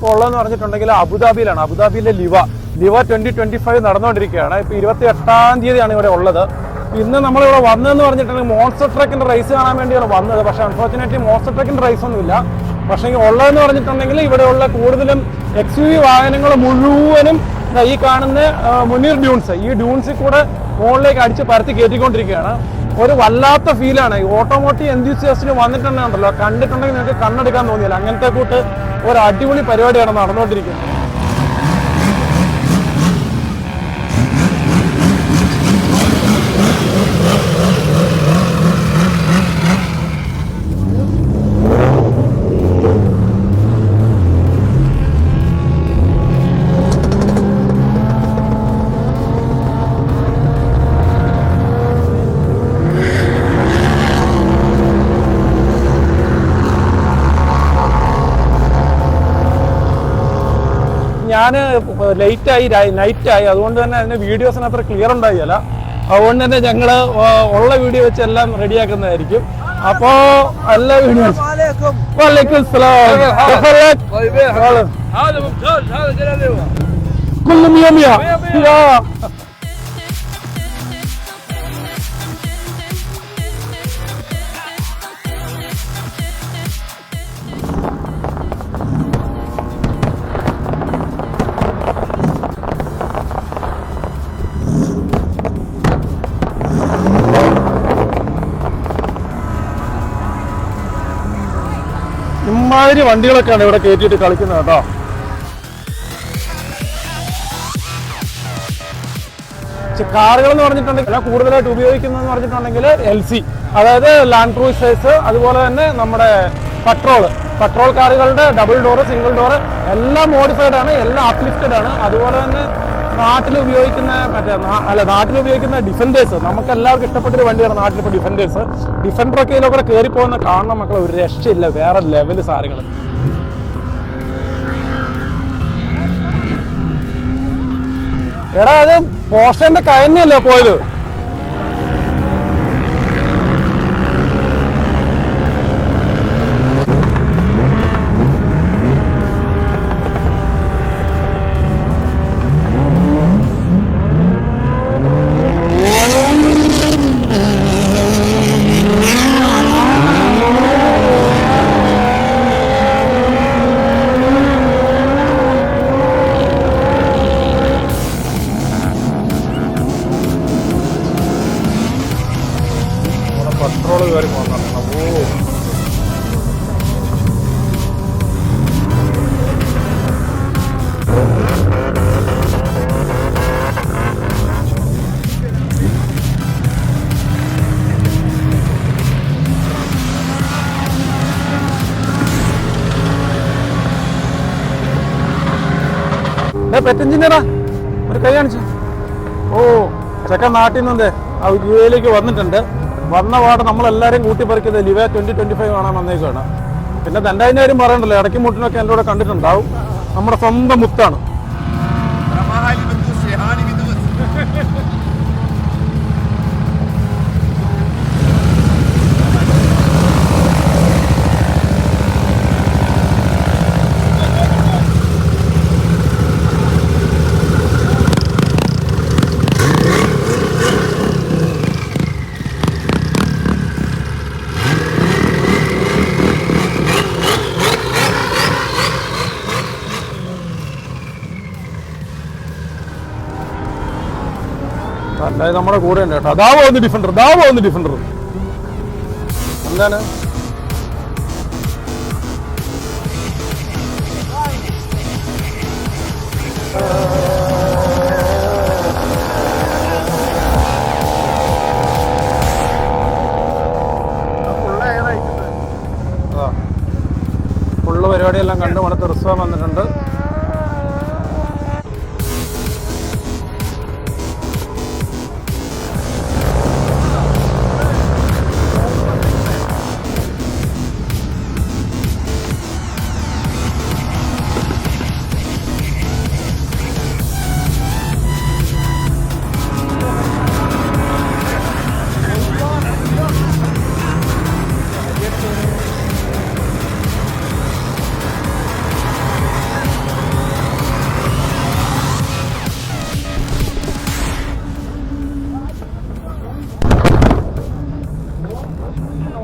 ഇപ്പോൾ ഉള്ളതെന്ന് പറഞ്ഞിട്ടുണ്ടെങ്കിൽ അബുദാബിയിലാണ്. അബുദാബിയിലെ ലിവ 2025 നടന്നുകൊണ്ടിരിക്കുകയാണ്. ഇപ്പോൾ 28-ാം തീയതിയാണ് ഇവിടെ ഉള്ളത്. ഇന്ന് നമ്മളിവിടെ വന്നതെന്ന് പറഞ്ഞിട്ടുണ്ടെങ്കിൽ മോൺസ്റ്റർ ട്രക്കിന്റെ റേസ് കാണാൻ വേണ്ടിയാണ് വന്നത്. പക്ഷേ അൺഫോർച്ചുനേറ്റ്ലി മോൺസ്റ്റർ ട്രക്കിന്റെ റേസ് ഒന്നുമില്ല. പക്ഷേ ഉള്ളതെന്ന് പറഞ്ഞിട്ടുണ്ടെങ്കിൽ ഇവിടെയുള്ള കൂടുതലും XUV വാഹനങ്ങൾ മുഴുവനും ഈ കാണുന്ന മുനീർ ഡ്യൂൺസ്, ഈ ഡ്യൂൺസിൽ കൂടെ മുകളിലേക്ക് അടിച്ച് പരത്തി കയറ്റിക്കൊണ്ടിരിക്കുകയാണ്. ഒരു വല്ലാത്ത ഫീലാണ്. ഈ ഓട്ടോമോട്ടീവ് എൻതൂസിയാസ്റ്റിന് വന്നിട്ടുണ്ടെന്നുണ്ടല്ലോ, കണ്ടിട്ടുണ്ടെങ്കിൽ നിങ്ങൾക്ക് കണ്ണെടുക്കാൻ തോന്നിയില്ല. അങ്ങനത്തെ കൂട്ട് ഒരു അടിപൊളി പരിപാടിയാണ് നടന്നുകൊണ്ടിരിക്കുന്നത്. ഞാൻ നൈറ്റായി, അതുകൊണ്ട് തന്നെ അതിന് വീഡിയോസിന് അത്ര ക്ലിയർ ഉണ്ടായില്ല. അതുകൊണ്ട് തന്നെ ഞങ്ങൾ ഉള്ള വീഡിയോ വെച്ച് എല്ലാം റെഡിയാക്കുന്നതായിരിക്കും. അപ്പോ എല്ലാ വീഡിയോസും ഇമാതിരി വണ്ടികളൊക്കെയാണ് ഇവിടെ കയറ്റിയിട്ട് കളിക്കുന്നത് കേട്ടോ. കാറുകൾ എന്ന് പറഞ്ഞിട്ടുണ്ടെങ്കിൽ കൂടുതലായിട്ട് ഉപയോഗിക്കുന്നതെന്ന് പറഞ്ഞിട്ടുണ്ടെങ്കിൽ LC, അതായത് ലാൻഡ് ക്രൂസേഴ്സ്, അതുപോലെ തന്നെ നമ്മുടെ പെട്രോൾ കാറുകളുടെ ഡബിൾ ഡോറ്, സിംഗിൾ ഡോറ് എല്ലാം മോഡിഫൈഡ് ആണ്, എല്ലാം അപ്ലിഫ്റ്റഡ് ആണ്. അതുപോലെ തന്നെ നാട്ടിൽ ഉപയോഗിക്കുന്ന ഡിഫൻഡേഴ്സ്, നമുക്ക് എല്ലാവർക്കും ഇഷ്ടപ്പെട്ടൊരു വണ്ടിയാണ് നാട്ടിലിപ്പോൾ ഡിഫൻഡേഴ്സ്. ഡിഫൻഡറൊക്കെ ഇതിലൊക്കെ കയറി പോകുന്ന കാണണം മക്കളെ, ഒരു രക്ഷയില്ല, വേറെ ലെവല് സാധനങ്ങൾ. എടാ അത് പോർഷന്റെ കയന്നല്ലേ പോയത്? പെട്രോൾ കയറി പോകുന്നുണ്ട്. പെറ്റെഞ്ചിനീയറാ ഒരു കൈ കാണിച്ചു. ഓ ചെക്കൻ നാട്ടിൽ നിന്ന് UAE വന്നിട്ടുണ്ട്. വന്ന പാട് നമ്മളെല്ലാവരും കൂട്ടിപ്പറിക്കുന്നത് ലിവ 2025 കാണാൻ വന്നേക്കാണ്. പിന്നെ തൻ്റെ അതിൻ്റെ കാര്യം പറയണ്ടല്ലോ, ഇടയ്ക്ക് മുട്ടിനൊക്കെ എൻ്റെ കൂടെ കണ്ടിട്ടുണ്ടാവും. നമ്മുടെ സ്വന്തം മുത്താണ്. അല്ലാതെ നമ്മുടെ കൂടെ ഉണ്ട് കേട്ടോ. ദാ പോകുന്നു ഡിഫൻഡർ. എന്താണ് ഫുള്ള് പരിപാടിയെല്ലാം കണ്ട് മണത്ത് റിസോർട്ട് വന്നിട്ടുണ്ട്.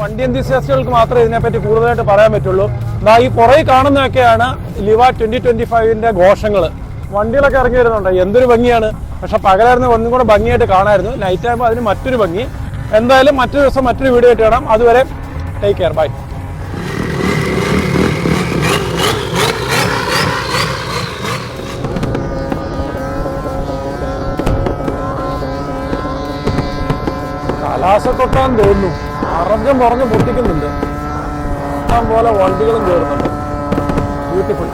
വണ്ടി എന്തുസിയാസ്റ്റുകൾക്ക് മാത്രമേ ഇതിനെപ്പറ്റി കൂടുതലായിട്ട് പറയാൻ പറ്റുള്ളൂ. ഈ പുറകെ കാണുന്നതൊക്കെയാണ് ലിവ 2025ന്റെ ഘോഷങ്ങൾ. വണ്ടികളൊക്കെ ഇറങ്ങി വരുന്നുണ്ട്, എന്തൊരു ഭംഗിയാണ്. പക്ഷെ പകലായിരുന്നു ഒന്നും കൂടെ ഭംഗിയായിട്ട് കാണാമായിരുന്നു. നൈറ്റ് ആകുമ്പോൾ അതിന് മറ്റൊരു ഭംഗി. എന്തായാലും മറ്റൊരു ദിവസം മറ്റൊരു വീഡിയോ ആയിട്ട് കാണാം. അതുവരെ ടേക്ക് കെയർ, ബൈ. കലാശക്കൊട്ടാന്ന് തോന്നുന്നു, അറിഞ്ഞും പറഞ്ഞ് പൊട്ടിക്കുന്നുണ്ട്. ഇഷ്ടം പോലെ വണ്ടികളും കയറുന്നുണ്ട്. ബ്യൂട്ടിഫുൾ.